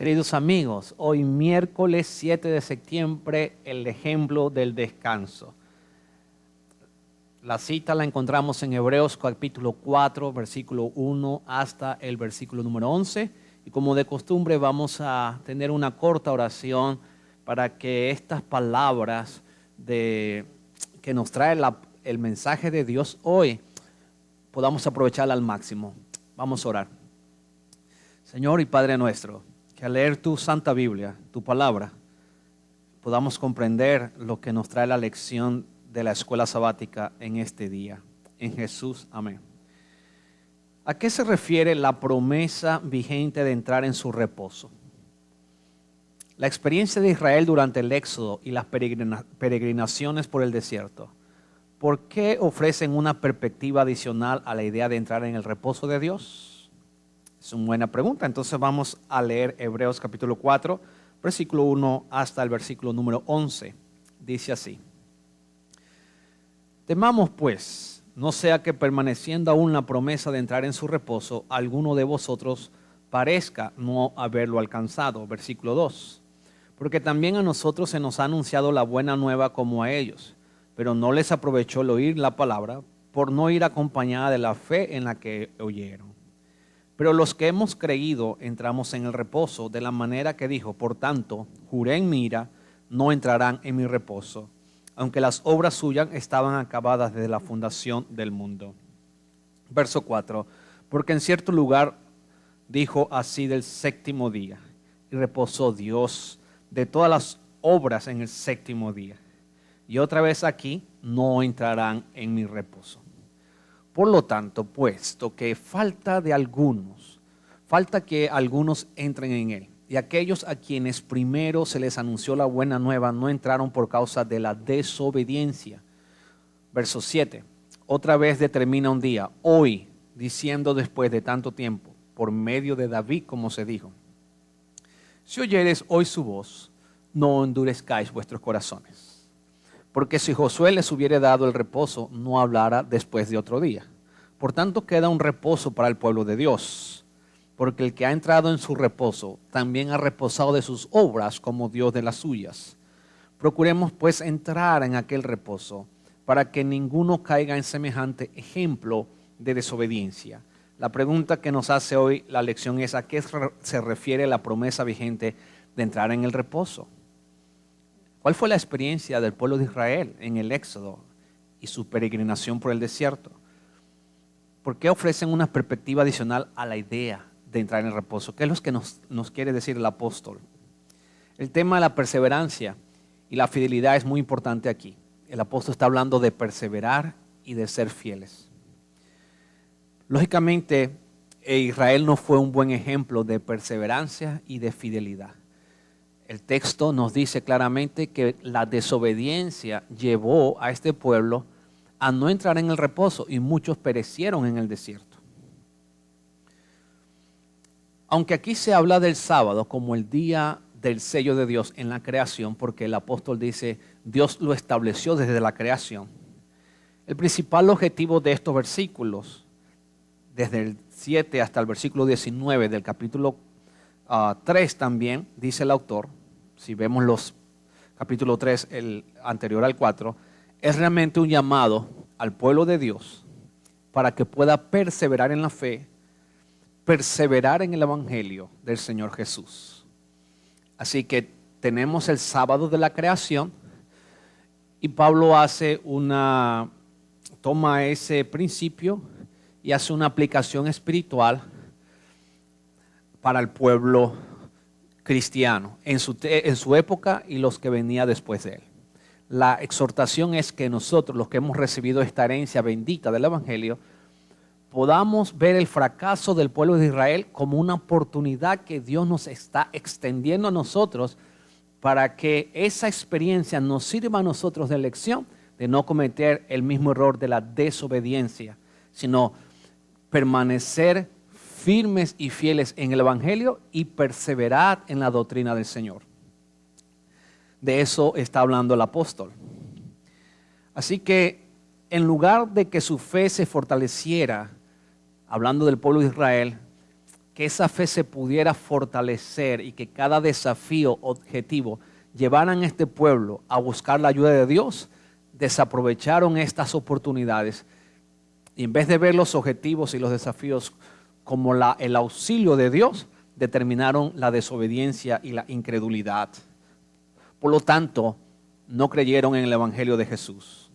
Queridos amigos, hoy miércoles 7 de septiembre, el ejemplo del descanso. La cita la encontramos en Hebreos capítulo 4, versículo 1 hasta el versículo número 11. Y como de costumbre vamos a tener una corta oración para que estas palabras que nos trae el mensaje de Dios hoy podamos aprovecharla al máximo. Vamos a orar. Señor y Padre nuestro, que al leer tu Santa Biblia, tu palabra, podamos comprender lo que nos trae la lección de la escuela sabática en este día. En Jesús, amén. ¿A qué se refiere la promesa vigente de entrar en su reposo? La experiencia de Israel durante el Éxodo y las peregrinaciones por el desierto, ¿por qué ofrecen una perspectiva adicional a la idea de entrar en el reposo de Dios? Es una buena pregunta. Entonces vamos a leer Hebreos capítulo 4, versículo 1 hasta el versículo número 11. Dice así: Temamos pues, no sea que permaneciendo aún la promesa de entrar en su reposo, alguno de vosotros parezca no haberlo alcanzado. Versículo 2. Porque también a nosotros se nos ha anunciado la buena nueva como a ellos, pero no les aprovechó el oír la palabra, por no ir acompañada de la fe en la que oyeron. Pero los que hemos creído entramos en el reposo, de la manera que dijo: por tanto, juré en mi ira, no entrarán en mi reposo, aunque las obras suyas estaban acabadas desde la fundación del mundo. Verso 4. Porque en cierto lugar dijo así del séptimo día, y reposó Dios de todas las obras en el séptimo día. Y otra vez aquí, no entrarán en mi reposo. Por lo tanto, puesto que falta que algunos entren en él, y aquellos a quienes primero se les anunció la buena nueva no entraron por causa de la desobediencia. Verso 7, otra vez determina un día, hoy, diciendo después de tanto tiempo, por medio de David, como se dijo: si oyereis hoy su voz, no endurezcáis vuestros corazones. Porque si Josué les hubiere dado el reposo, no hablara después de otro día. Por tanto, queda un reposo para el pueblo de Dios. Porque el que ha entrado en su reposo, también ha reposado de sus obras como Dios de las suyas. Procuremos pues entrar en aquel reposo, para que ninguno caiga en semejante ejemplo de desobediencia. La pregunta que nos hace hoy la lección es: ¿a qué se refiere la promesa vigente de entrar en el reposo? ¿Cuál fue la experiencia del pueblo de Israel en el Éxodo y su peregrinación por el desierto? ¿Por qué ofrecen una perspectiva adicional a la idea de entrar en el reposo? ¿Qué es lo que nos quiere decir el apóstol? El tema de la perseverancia y la fidelidad es muy importante aquí. El apóstol está hablando de perseverar y de ser fieles. Lógicamente, Israel no fue un buen ejemplo de perseverancia y de fidelidad. El texto nos dice claramente que la desobediencia llevó a este pueblo a no entrar en el reposo y muchos perecieron en el desierto. Aunque aquí se habla del sábado como el día del sello de Dios en la creación, porque el apóstol dice Dios lo estableció desde la creación, el principal objetivo de estos versículos, desde el 7 hasta el versículo 19 del capítulo 3 también, dice el autor, si vemos los capítulo 3, el anterior al 4, es realmente un llamado al pueblo de Dios para que pueda perseverar en la fe, perseverar en el evangelio del Señor Jesús. Así que tenemos el sábado de la creación y Pablo toma ese principio y hace una aplicación espiritual para el pueblo cristiano en su época y los que venía después de él. La exhortación es que nosotros, los que hemos recibido esta herencia bendita del evangelio, podamos ver el fracaso del pueblo de Israel como una oportunidad que Dios nos está extendiendo a nosotros para que esa experiencia nos sirva a nosotros de lección de no cometer el mismo error de la desobediencia, sino permanecer firmes y fieles en el evangelio y perseverar en la doctrina del Señor. De eso está hablando el apóstol. Así que en lugar de que su fe se fortaleciera, hablando del pueblo de Israel, que esa fe se pudiera fortalecer y que cada desafío objetivo llevaran a este pueblo a buscar la ayuda de Dios, desaprovecharon estas oportunidades y en vez de ver los objetivos y los desafíos como el auxilio de Dios, determinaron la desobediencia y la incredulidad. Por lo tanto, no creyeron en el Evangelio de Jesús.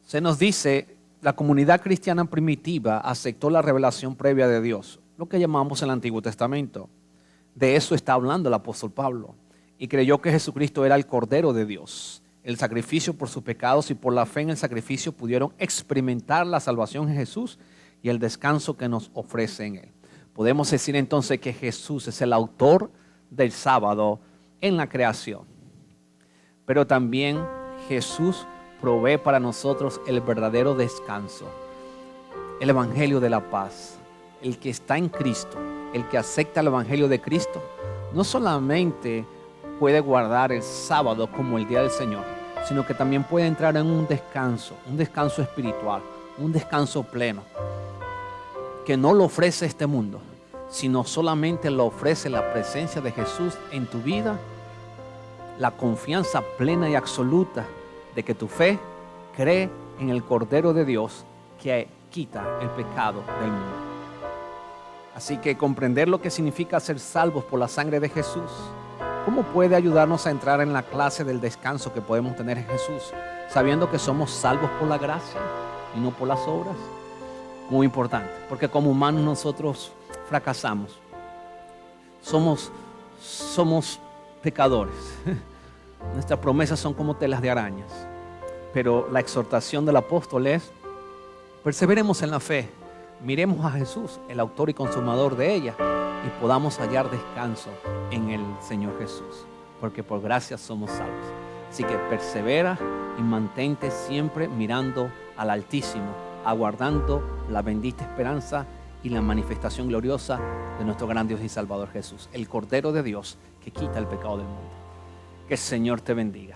Se nos dice, la comunidad cristiana primitiva aceptó la revelación previa de Dios, lo que llamamos el Antiguo Testamento. De eso está hablando el apóstol Pablo. Y creyó que Jesucristo era el Cordero de Dios. El sacrificio por sus pecados y por la fe en el sacrificio pudieron experimentar la salvación en Jesús y el descanso que nos ofrece en Él. Podemos decir entonces que Jesús es el autor del sábado en la creación. Pero también Jesús provee para nosotros el verdadero descanso, el Evangelio de la paz. El que está en Cristo, el que acepta el Evangelio de Cristo, no solamente puede guardar el sábado como el día del Señor, sino que también puede entrar en un descanso espiritual, un descanso pleno, que no lo ofrece este mundo, sino solamente lo ofrece la presencia de Jesús en tu vida, la confianza plena y absoluta de que tu fe cree en el Cordero de Dios que quita el pecado del mundo. Así que comprender lo que significa ser salvos por la sangre de Jesús, ¿cómo puede ayudarnos a entrar en la clase del descanso que podemos tener en Jesús, sabiendo que somos salvos por la gracia y no por las obras? Muy importante, porque como humanos nosotros fracasamos. Somos pecadores. Nuestras promesas son como telas de arañas. Pero la exhortación del apóstol es: perseveremos en la fe, miremos a Jesús, el autor y consumador de ella, y podamos hallar descanso en el Señor Jesús, porque por gracia somos salvos. Así que persevera y mantente siempre mirando al Altísimo, aguardando la bendita esperanza y la manifestación gloriosa de nuestro gran Dios y Salvador Jesús, el Cordero de Dios que quita el pecado del mundo. Que el Señor te bendiga.